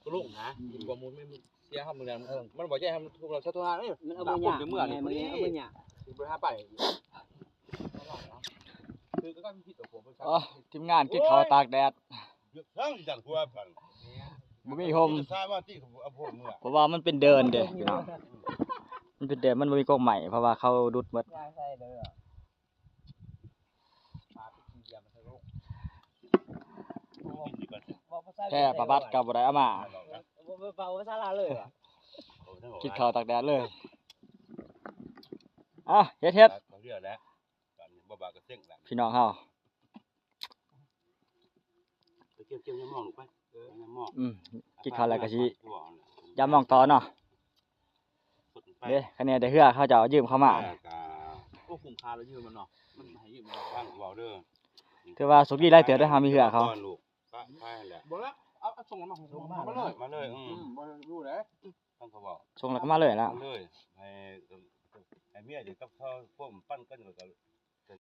ก็ลุงนะกว่ามูลไม่เสียครับมึงเนี่ยมันบอกแย่ทำทุกเราชัดทุกทางนี่ มันเอาไปหยาเมื่อนี่มันเอาไปหยา บริหารไปคือก็ผิดกับผม อ๋อทีมงานกินข้าวตากแดด ทั้งที่จังหัวพัน บ่มีโฮม ทราบว่าที่เอาพวกเมื่อ เพราะว่ามันเป็นเดินเด้พี่น้องมันเป็นเดินมันบ่มีกองใหม่เพราะว่าเขาดุดหมด ใช่เด้อ แค่ประบัดกับบ่ได้เอามา เบาภาษาลาวเลยว่ะ กินข้าวตากแดดเลยอ่ะเฮ็ด เขาเรียกแล้วกันบ่บากระเซ็งแหละ พี่น้องเฮา ไปเกี่ยวยังมองลูกไปยังมอง กินข้าวแล้วก็สิยามมองต่อเนาะเด้คะแนนได้เฮือเขาจะเอายืมเข้ามา ก็คุ้มค่าแล้วยืมมันเนาะมันให้ยืม ตั้งเว้าเด้อ ถือว่าสุกี้หลายเตือได้เฮามีเฮือเขา ลูกป้าแหละ บอกแล้วเอาส่งมาของมาเลย มาเลยบ่รู้เด้ ต้องเขาบอก ส่งแล้วก็มาเลยแล้ว เลยให้เมียอยู่กับเขาพวกปั้นกันก็